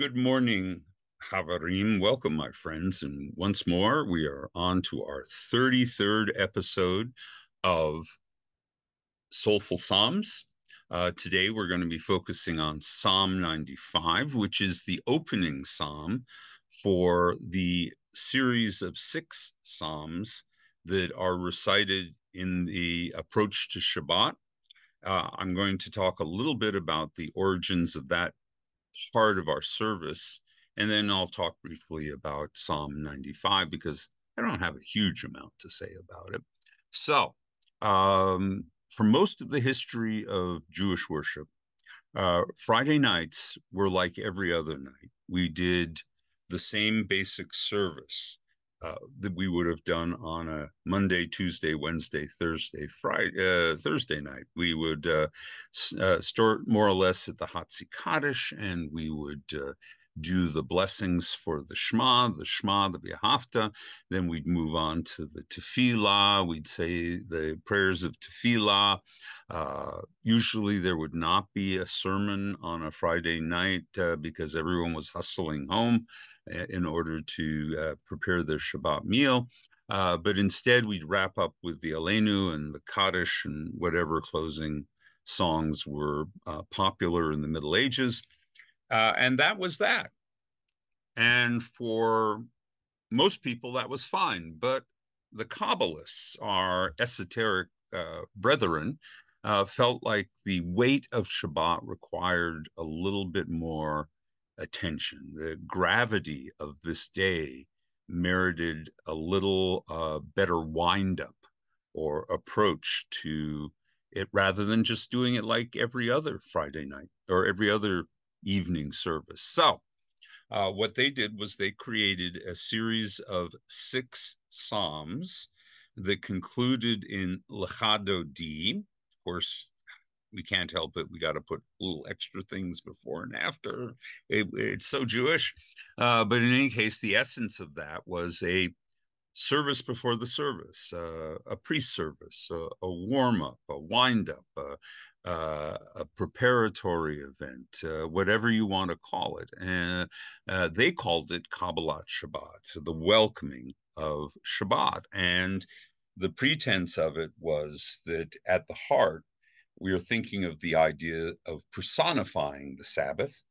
Good morning, Havarim. Welcome, my friends. And once more, we are on to our 33rd episode of Soulful Psalms. Today, we're going to be focusing on Psalm 95, which is the opening psalm for the series of 6 psalms that are recited in the approach to Shabbat. I'm going to talk a little bit about the origins of that part of our service. And then I'll talk briefly about Psalm 95 because I don't have a huge amount to say about it. So, for most of the history of Jewish worship, Friday nights were like every other night. We did the same basic service that we would have done on a Monday, Tuesday, Wednesday, Thursday, Friday, Thursday night. We would start more or less at the Hatzi Kaddish, and we would do the blessings for the Shema, the V'ahavta. Then we'd move on to the Tefillah. We'd say the prayers of Tefillah. Usually there would not be a sermon on a Friday night because everyone was hustling home in order to prepare their Shabbat meal. But instead, we'd wrap up with the Aleinu and the Kaddish and whatever closing songs were popular in the Middle Ages. And that was that. And for most people, that was fine. But the Kabbalists, our esoteric brethren, felt like the weight of Shabbat required a little bit more attention. The gravity of this day merited a little better wind-up or approach to it rather than just doing it like every other Friday night or every other evening service. So what they did was they created a series of 6 psalms that concluded in Lechado D. Of course, we can't help it. We got to put little extra things before and after. It's so Jewish. But in any case, the essence of that was a service before the service, a pre-service, a warm-up, a wind-up, a preparatory event, whatever you want to call it. And they called it Kabbalat Shabbat, the welcoming of Shabbat. And the pretense of it was that at the heart, we are thinking of the idea of personifying the Sabbath,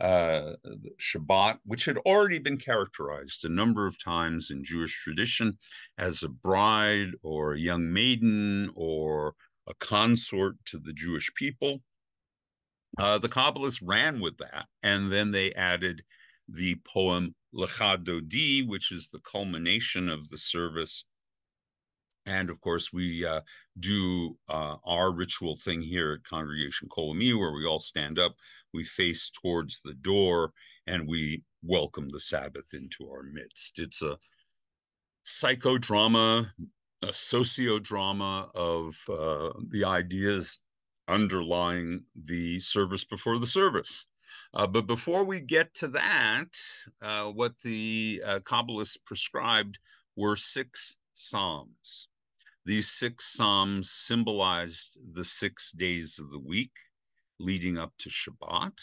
Shabbat, which had already been characterized a number of times in Jewish tradition as a bride or a young maiden or a consort to the Jewish people. The Kabbalists ran with that, and then they added the poem Lecha Dodi, which is the culmination of the service. And of course, we do our ritual thing here at Congregation Kol Ami, where we all stand up, we face towards the door, and we welcome the Sabbath into our midst. It's a psychodrama, a sociodrama of the ideas underlying the service before the service. But before we get to that, what the Kabbalists prescribed were 6 psalms. These 6 psalms symbolized the 6 days of the week leading up to Shabbat.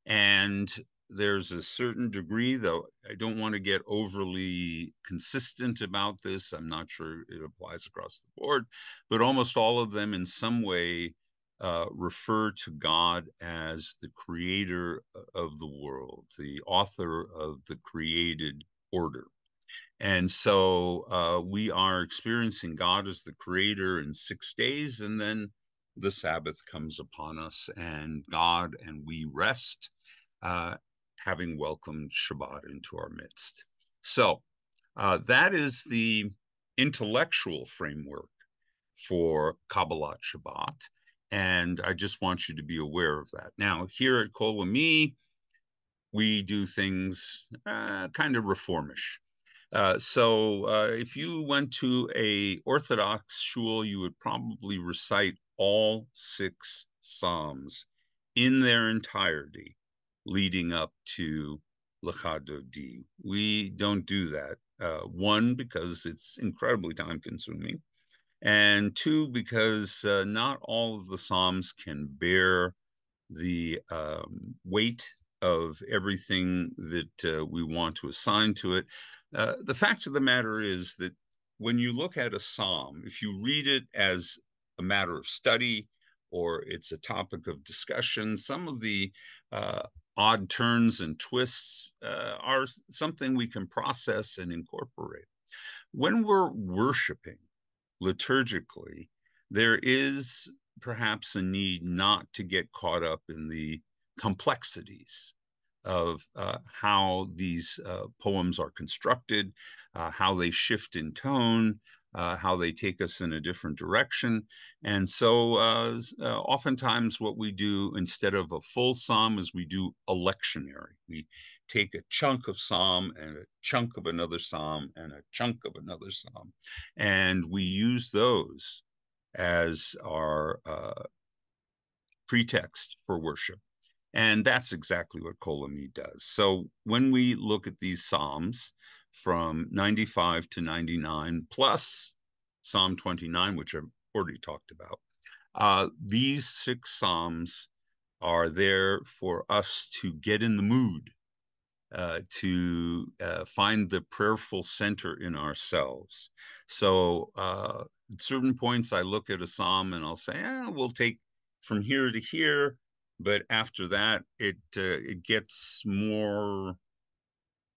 And there's a certain degree, though I don't want to get overly consistent about this. I'm not sure it applies across the board, but almost all of them in some way refer to God as the creator of the world, the author of the created order. And so we are experiencing God as the creator in 6 days, and then the Sabbath comes upon us, and God and we rest, having welcomed Shabbat into our midst. So that is the intellectual framework for Kabbalat Shabbat, and I just want you to be aware of that. Now, here at Kol Ami, we do things kind of reformish. So if you went to a Orthodox shul, you would probably recite all 6 psalms in their entirety leading up to Lecha Dodi. We don't do that. 1, because it's incredibly time consuming. And 2, because not all of the psalms can bear the weight of everything that we want to assign to it. The fact of the matter is that when you look at a psalm, if you read it as a matter of study or it's a topic of discussion, some of the odd turns and twists are something we can process and incorporate. When we're worshiping liturgically, there is perhaps a need not to get caught up in the complexities of how these poems are constructed, how they shift in tone, how they take us in a different direction. And so oftentimes what we do instead of a full psalm is we do a lectionary. We take a chunk of psalm and a chunk of another psalm and a chunk of another psalm. And we use those as our pretext for worship. And that's exactly what Kol Ami does. So when we look at these Psalms from 95 to 99, plus Psalm 29, which I've already talked about, these 6 Psalms are there for us to get in the mood, to find the prayerful center in ourselves. So at certain points, I look at a psalm and I'll say, we'll take from here to here. But after that, it gets more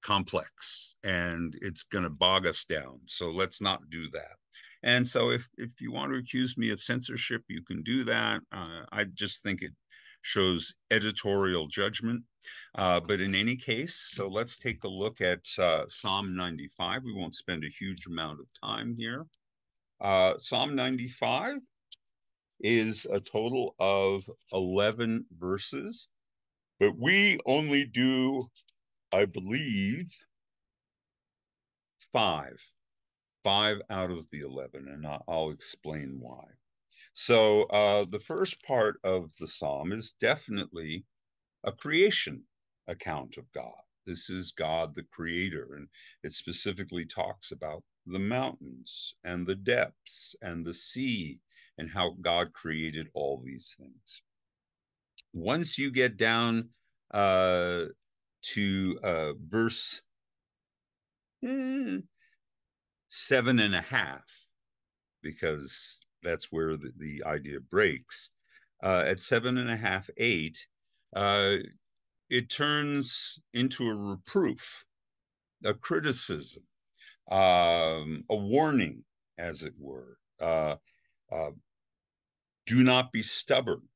complex and it's going to bog us down. So let's not do that. And so if you want to accuse me of censorship, you can do that. I just think it shows editorial judgment. But in any case, so let's take a look at Psalm 95. We won't spend a huge amount of time here. Psalm 95 is a total of 11 verses, but we only do, I believe, 5 out of the 11, and I'll explain why. So the first part of the psalm is definitely a creation account of God. This is God the creator, and it specifically talks about the mountains and the depths and the sea and how God created all these things. Once you get down to verse 7.5, because that's where the idea breaks. At 7.5, 8, it turns into a reproof, a criticism, a warning, as it were. Do not be stubborn,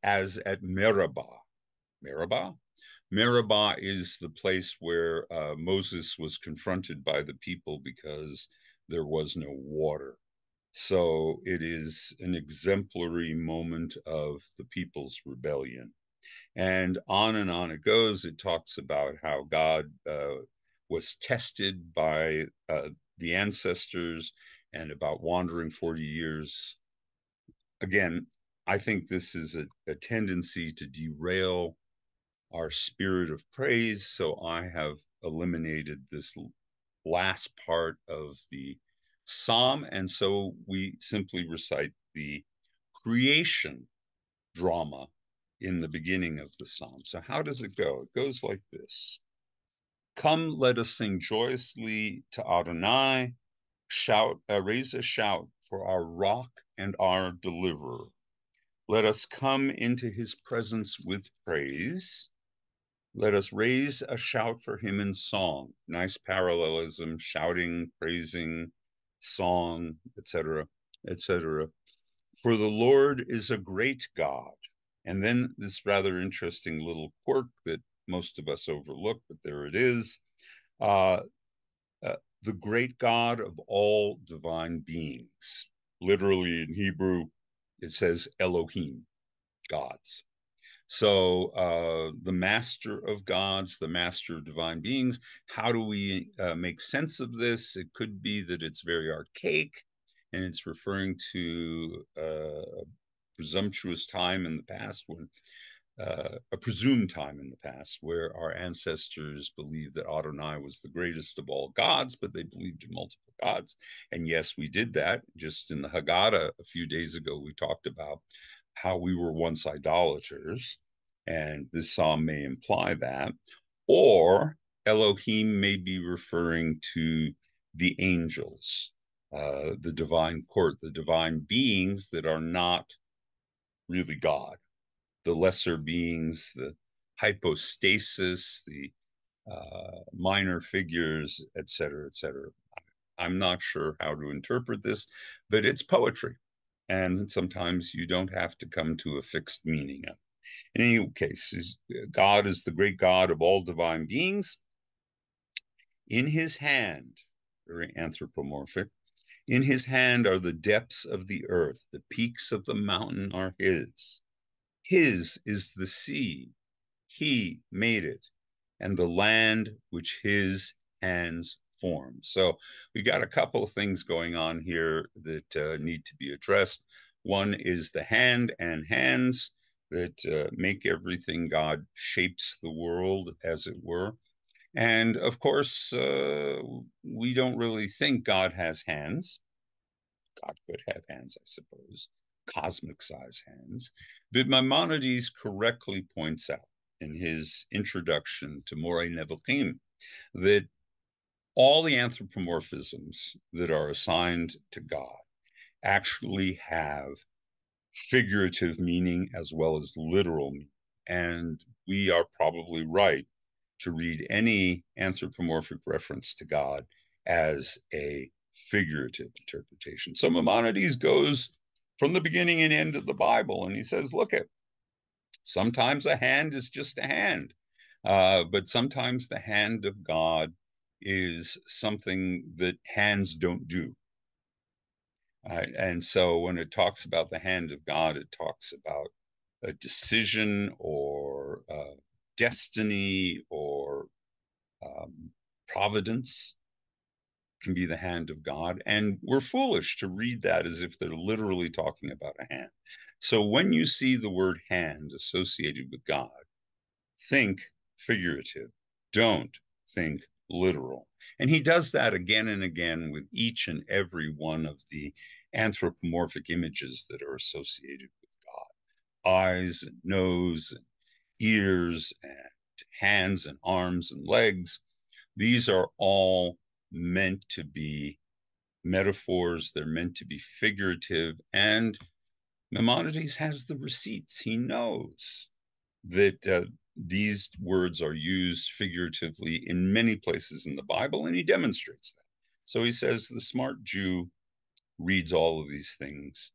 as at Meribah. Meribah? Meribah is the place where Moses was confronted by the people because there was no water. So it is an exemplary moment of the people's rebellion. And on it goes. It talks about how God was tested by the ancestors and about wandering 40 years. Again, I think this is a tendency to derail our spirit of praise. So I have eliminated this last part of the psalm. And so we simply recite the creation drama in the beginning of the psalm. So how does it go? It goes like this. Come, let us sing joyously to Adonai, raise a shout for our rock and our deliverer. Let us come into his presence with praise. Let us raise a shout for him in song. Nice parallelism, shouting, praising, song, etc., etc. For the Lord is a great God. And then this rather interesting little quirk that most of us overlook, but there it is. The great God of all divine beings. Literally in Hebrew, it says Elohim, gods. So the master of gods, the master of divine beings, how do we make sense of this? It could be that it's very archaic and it's referring to a presumptuous time in the past when a presumed time in the past where our ancestors believed that Adonai was the greatest of all gods, but they believed in multiple gods. And yes, we did that. Just in the Haggadah a few days ago, we talked about how we were once idolaters And this psalm may imply that. Or Elohim may be referring to the angels, the divine court, the divine beings that are not really God, the lesser beings, the hypostasis, the minor figures, etc., etc. I'm not sure how to interpret this, but it's poetry. And sometimes you don't have to come to a fixed meaning of it. In any case, God is the great God of all divine beings. In his hand, very anthropomorphic, in his hand are the depths of the earth. The peaks of the mountain are his. His is the sea. He made it, and the land which his hands formed. So we got a couple of things going on here that need to be addressed. One is the hand and hands that make everything. God shapes the world, as it were. And of course, we don't really think God has hands. God could have hands, I suppose, cosmic size hands. But Maimonides correctly points out in his introduction to Moreh Nevuchim that all the anthropomorphisms that are assigned to God actually have figurative meaning as well as literal meaning. And we are probably right to read any anthropomorphic reference to God as a figurative interpretation. So Maimonides goes from the beginning and end of the Bible, and he says, look, sometimes a hand is just a hand, but sometimes the hand of God is something that hands don't do. And so when it talks about the hand of God, it talks about a decision or destiny or providence can be the hand of God. And we're foolish to read that as if they're literally talking about a hand. So when you see the word hand associated with God, think figurative. Don't think literal. And he does that again and again with each and every one of the anthropomorphic images that are associated with God. Eyes, and nose, and ears, and hands, and arms, and legs. These are all meant to be metaphors. They're meant to be figurative. And Maimonides has the receipts. He knows that these words are used figuratively in many places in the Bible, and he demonstrates that. So he says the smart Jew reads all of these things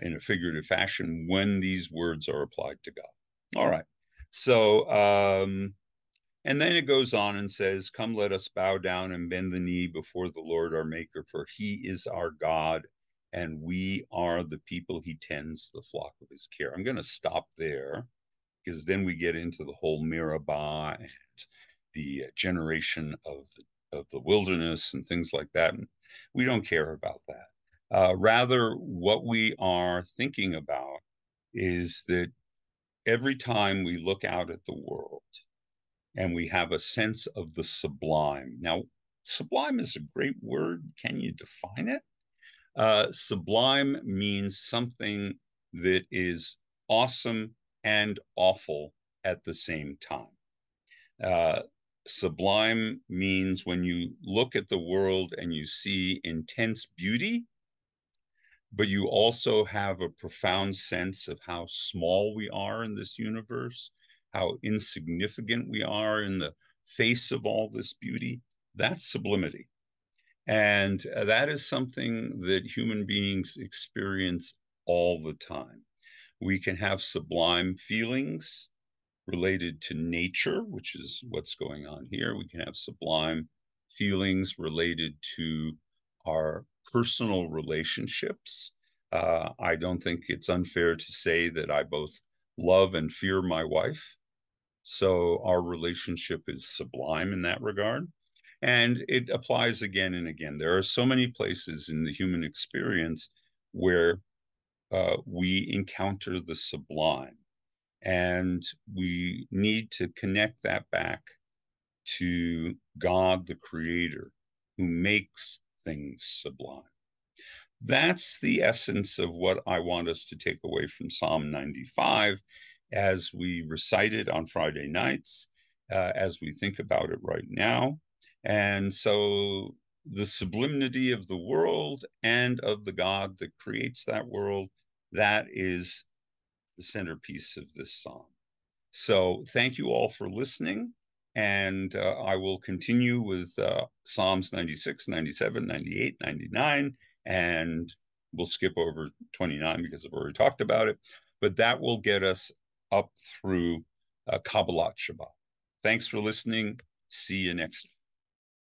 in a figurative fashion when these words are applied to God. All right. So, and then it goes on and says, come, let us bow down and bend the knee before the Lord our Maker, for he is our God, and we are the people he tends, the flock of his care. I'm going to stop there, because then we get into the whole Mirabah and the generation of the wilderness and things like that. And we don't care about that. Rather, what we are thinking about is that every time we look out at the world and we have a sense of the sublime. Now, sublime is a great word. Can you define it? Sublime means something that is awesome and awful at the same time. Sublime means when you look at the world and you see intense beauty, but you also have a profound sense of how small we are in this universe, how insignificant we are in the face of all this beauty. That's sublimity. And that is something that human beings experience all the time. We can have sublime feelings related to nature, which is what's going on here. We can have sublime feelings related to our personal relationships. I don't think it's unfair to say that I both love and fear my wife. So our relationship is sublime in that regard. And it applies again and again. There are so many places in the human experience where we encounter the sublime. And we need to connect that back to God, the Creator, who makes things sublime. That's the essence of what I want us to take away from Psalm 95. as we recite it on Friday nights, as we think about it right now. And so the sublimity of the world and of the God that creates that world, that is the centerpiece of this psalm. So thank you all for listening. And I will continue with Psalms 96, 97, 98, 99, and we'll skip over 29 because I've already talked about it. But that will get us up through Kabbalat Shabbat. Thanks for listening. See you next